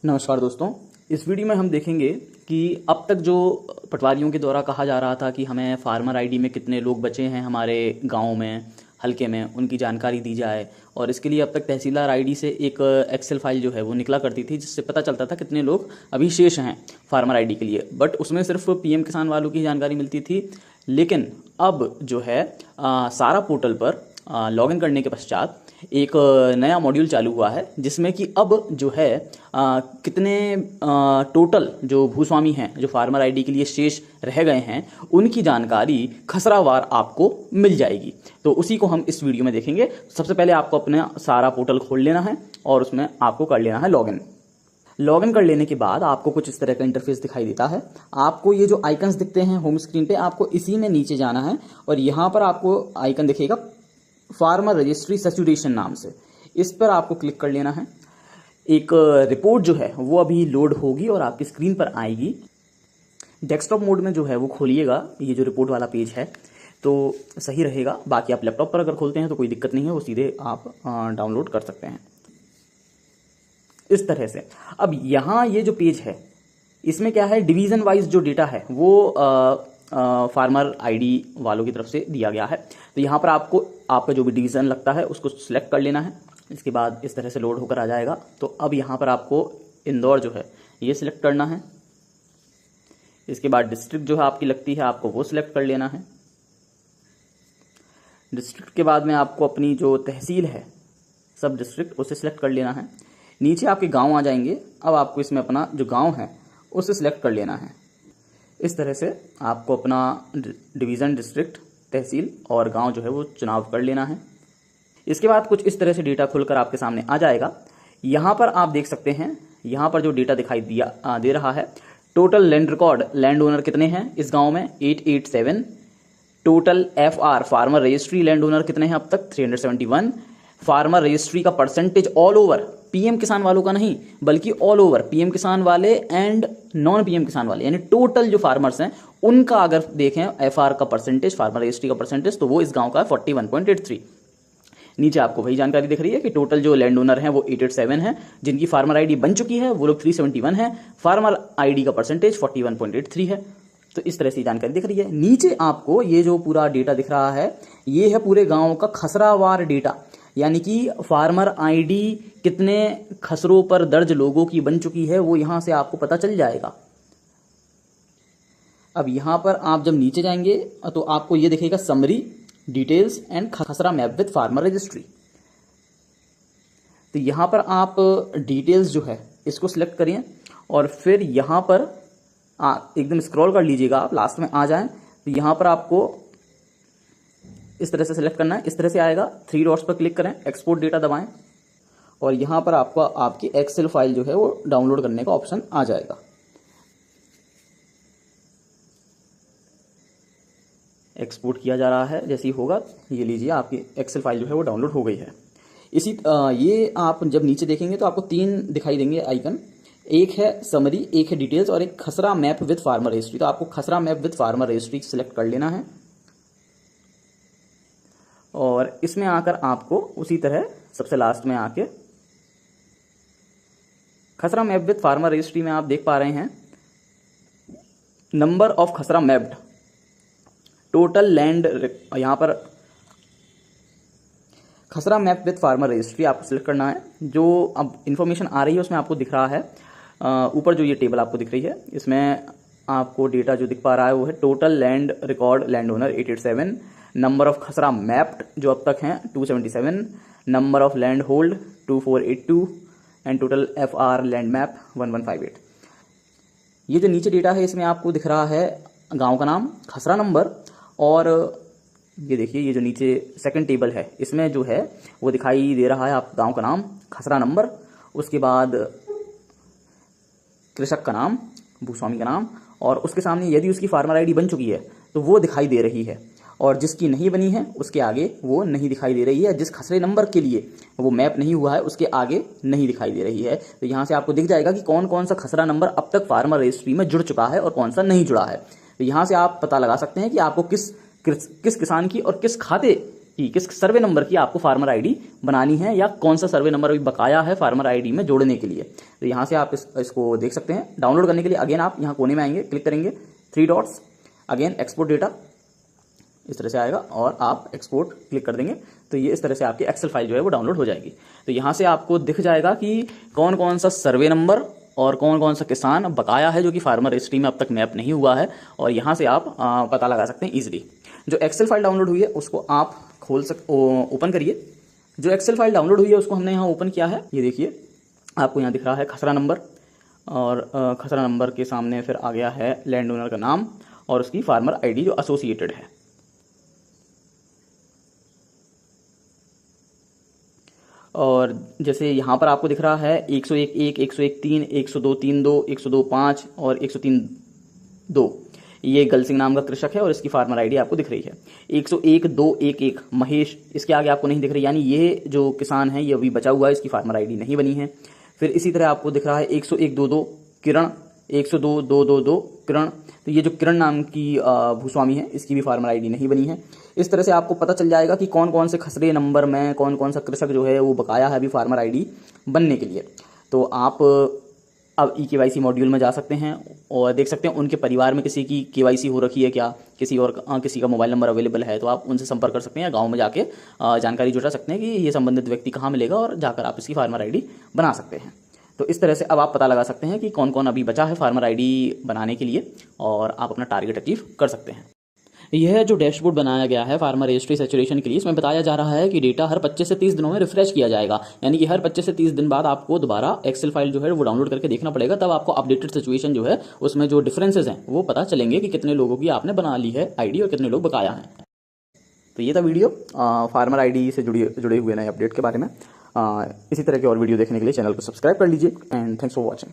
नमस्कार दोस्तों। इस वीडियो में हम देखेंगे कि अब तक जो पटवारियों के द्वारा कहा जा रहा था कि हमें फार्मर आईडी में कितने लोग बचे हैं हमारे गांव में, हलके में, उनकी जानकारी दी जाए। और इसके लिए अब तक तहसीलदार आईडी से एक एक्सेल फाइल जो है वो निकला करती थी, जिससे पता चलता था कितने लोग अभी शेष हैं फार्मर आईडी के लिए। बट उसमें सिर्फ पीएम किसान वालों की जानकारी मिलती थी। लेकिन अब जो है सारा पोर्टल पर लॉगिन करने के पश्चात एक नया मॉड्यूल चालू हुआ है, जिसमें कि अब जो है कितने टोटल जो भूस्वामी हैं जो फार्मर आईडी के लिए शेष रह गए हैं, उनकी जानकारी खसरावार आपको मिल जाएगी। तो उसी को हम इस वीडियो में देखेंगे। सबसे पहले आपको अपना सारा पोर्टल खोल लेना है और उसमें आपको कर लेना है लॉगिन। लॉगिन कर लेने के बाद आपको कुछ इस तरह का इंटरफेस दिखाई देता है। आपको ये जो आइकन्स दिखते हैं होम स्क्रीन पे, आपको इसी में नीचे जाना है और यहाँ पर आपको आइकन दिखेगा फार्मर रजिस्ट्री सैचुरेशन नाम से। इस पर आपको क्लिक कर लेना है। एक रिपोर्ट जो है वो अभी लोड होगी और आपकी स्क्रीन पर आएगी। डेस्कटॉप मोड में जो है वो खोलिएगा, ये जो रिपोर्ट वाला पेज है तो सही रहेगा। बाकी आप लैपटॉप पर अगर खोलते हैं तो कोई दिक्कत नहीं है, वो सीधे आप डाउनलोड कर सकते हैं इस तरह से। अब यहाँ ये जो पेज है इसमें क्या है, डिवीजन वाइज जो डेटा है वो फार्मर आईडी वालों की तरफ से दिया गया है। तो यहाँ पर आपको आपका जो भी डिवीज़न लगता है उसको सिलेक्ट कर लेना है। इसके बाद इस तरह से लोड होकर आ जाएगा। तो अब यहाँ पर आपको इंदौर जो है ये सिलेक्ट करना है। इसके बाद डिस्ट्रिक्ट जो है आपकी लगती है आपको वो सिलेक्ट कर लेना है। डिस्ट्रिक्ट के बाद में आपको अपनी जो तहसील है, सब डिस्ट्रिक्ट, उसे सिलेक्ट कर लेना है। नीचे आपके गाँव आ जाएंगे। अब आपको इसमें अपना जो गाँव है उसे सिलेक्ट कर लेना है। इस तरह से आपको अपना डिवीज़न, डिस्ट्रिक्ट, तहसील और गांव जो है वो चुनाव कर लेना है। इसके बाद कुछ इस तरह से डेटा खुलकर आपके सामने आ जाएगा। यहाँ पर आप देख सकते हैं, यहाँ पर जो डेटा दिखाई दे रहा है, total land record, land owner कितने हैं इस गांव में, 887। Total FR farmer registry land owner कितने हैं अब तक, 371। फार्मर रजिस्ट्री का परसेंटेज ऑल ओवर, पीएम किसान वालों का नहीं बल्कि ऑल ओवर, पीएम किसान वाले एंड नॉन पीएम किसान वाले, यानी टोटल जो फार्मर्स हैं उनका अगर देखें FR का परसेंटेज, फार्मर रजिस्ट्री का परसेंटेज, तो वो इस गांव का 41.83। नीचे आपको वही जानकारी दिख रही है कि टोटल जो लैंड ओनर हैं वो 887 हैं। जिनकी फार्मर आईडी बन चुकी है वो लोग 371 है। फार्मर आईडी का परसेंटेज 41.83 है। तो इस तरह से जानकारी दिख रही है। नीचे आपको ये जो पूरा डेटा दिख रहा है ये है पूरे गांव का खसरावार डेटा, यानी कि फार्मर आईडी कितने खसरों पर दर्ज लोगों की बन चुकी है वो यहां से आपको पता चल जाएगा। अब यहां पर आप जब नीचे जाएंगे तो आपको ये दिखेगा समरी, डिटेल्स एंड खसरा मैप विद फार्मर रजिस्ट्री। तो यहां पर आप डिटेल्स जो है इसको सिलेक्ट करिए और फिर यहां पर एकदम स्क्रॉल कर लीजिएगा, आप लास्ट में आ जाएं। तो यहां पर आपको इस तरह से सिलेक्ट करना है। इस तरह से आएगा, 3 डॉट्स पर क्लिक करें, एक्सपोर्ट डेटा दबाएं और यहां पर आपको आपकी एक्सेल फाइल जो है वो डाउनलोड करने का ऑप्शन आ जाएगा। एक्सपोर्ट किया जा रहा है, जैसे ही होगा ये लीजिए, आपकी एक्सेल फाइल जो है वो डाउनलोड हो गई है। ये आप जब नीचे देखेंगे तो आपको 3 दिखाई देंगे आइकन, एक है समरी, एक है डिटेल्स और एक खसरा मैप विद फार्मर रजिस्ट्री। तो आपको खसरा map with farmer registry select कर लेना है और इसमें आकर आपको उसी तरह सबसे लास्ट में आके खसरा मैप विद फार्मर रजिस्ट्री में आप देख पा रहे हैं नंबर ऑफ खसरा मैप्ड, टोटल लैंड, यहां पर खसरा मैप विद फार्मर रजिस्ट्री आपको सिलेक्ट करना है। जो अब इंफॉर्मेशन आ रही है उसमें आपको दिख रहा है ऊपर जो ये टेबल आपको दिख रही है, इसमें आपको डेटा जो दिख पा रहा है वो है total land record, land owner 887, number of खसरा मैप्ड जो अब तक हैं 277, number of land hold 2482 and total FR land map 1158। ये जो नीचे डेटा है इसमें आपको दिख रहा है गांव का नाम, खसरा नंबर और ये देखिए ये जो नीचे सेकंड टेबल है इसमें जो है वो दिखाई दे रहा है आप गांव का नाम, खसरा नंबर, उसके बाद कृषक का नाम, भूस्वामी का नाम और उसके सामने यदि उसकी फार्मर आईडी बन चुकी है तो वो दिखाई दे रही है और जिसकी नहीं बनी है उसके आगे वो नहीं दिखाई दे रही है। जिस खसरे नंबर के लिए वो मैप नहीं हुआ है उसके आगे नहीं दिखाई दे रही है। तो यहाँ से आपको दिख जाएगा कि कौन कौन सा खसरा नंबर अब तक फार्मर रजिस्ट्री में जुड़ चुका है और कौन सा नहीं जुड़ा है। तो यहाँ से आप पता लगा सकते हैं कि आपको किस किसान की और किस खाते कि किस सर्वे नंबर की आपको फार्मर आईडी बनानी है या कौन सा सर्वे नंबर अभी बकाया है फार्मर आईडी में जोड़ने के लिए। तो यहाँ से आप इसको देख सकते हैं। डाउनलोड करने के लिए अगेन आप यहाँ कोने में आएंगे, क्लिक करेंगे 3 डॉट्स, अगेन एक्सपोर्ट डेटा, इस तरह से आएगा और आप एक्सपोर्ट क्लिक कर देंगे तो ये इस तरह से आपकी एक्सेल फाइल जो है वो डाउनलोड हो जाएगी। तो यहाँ से आपको दिख जाएगा कि कौन कौन सा सर्वे नंबर और कौन कौन सा किसान बकाया है जो कि फार्मर रजिस्ट्री में अब तक मैप नहीं हुआ है, और यहाँ से आप पता लगा सकते हैं ईजिली। जो एक्सेल फाइल डाउनलोड हुई है उसको आप ओपन करिए। जो एक्सेल फाइल डाउनलोड हुई है उसको हमने यहाँ ओपन किया है, ये देखिए आपको यहाँ दिख रहा है खसरा नंबर, और खसरा नंबर के सामने फिर आ गया है लैंड ओनर का नाम और उसकी फार्मर आईडी जो एसोसिएटेड है। और जैसे यहाँ पर आपको दिख रहा है 101(1), 101(3), 102(3)(2), 102(5) और 103(2), ये गलसिंह नाम का कृषक है और इसकी फार्मर आईडी आपको दिख रही है। 101(2)(1)(1) महेश, इसके आगे आपको नहीं दिख रही, यानी ये जो किसान है ये अभी बचा हुआ है, इसकी फार्मर आईडी नहीं बनी है। फिर इसी तरह आपको दिख रहा है 101(2)(2) किरण, 102(2)(2)(2) किरण, तो ये जो किरण नाम की भूस्वामी है इसकी भी फार्मर आईडी नहीं बनी है। इस तरह से आपको पता चल जाएगा कि कौन कौन से खसरे नंबर में कौन कौन सा कृषक जो है वो बकाया है अभी फार्मर आईडी बनने के लिए। तो आप अब ई-केवाईसी मॉड्यूल में जा सकते हैं और देख सकते हैं उनके परिवार में किसी की केवाईसी हो रखी है क्या, किसी का मोबाइल नंबर अवेलेबल है तो आप उनसे संपर्क कर सकते हैं, गाँव में जाके जानकारी जुटा सकते हैं कि ये संबंधित व्यक्ति कहाँ मिलेगा और जाकर आप इसकी फार्मर आईडी बना सकते हैं। तो इस तरह से अब आप पता लगा सकते हैं कि कौन कौन अभी बचा है फार्मर आईडी बनाने के लिए और आप अपना टारगेट अचीव कर सकते हैं। यह जो डैशबोर्ड बनाया गया है फार्मर रजिस्ट्री सैचुरेशन के लिए, इसमें बताया जा रहा है कि डेटा हर 25 से 30 दिनों में रिफ्रेश किया जाएगा, यानी कि हर 25 से 30 दिन बाद आपको दोबारा एक्सेल फाइल जो है वो डाउनलोड करके देखना पड़ेगा, तब आपको अपडेटेड सिचुएशन जो है उसमें जो डिफरेंसेस हैं वो पता चलेंगे कि कितने लोगों की आपने बना ली है आईडी और कितने लोग बकाया हैं। तो ये था वीडियो फार्मर आईडी से जुड़े हुए नए अपडेट के बारे में। इसी तरह के और वीडियो देखने के लिए चैनल को सब्सक्राइब कर लीजिए एंड थैंक्स फॉर वॉचिंग।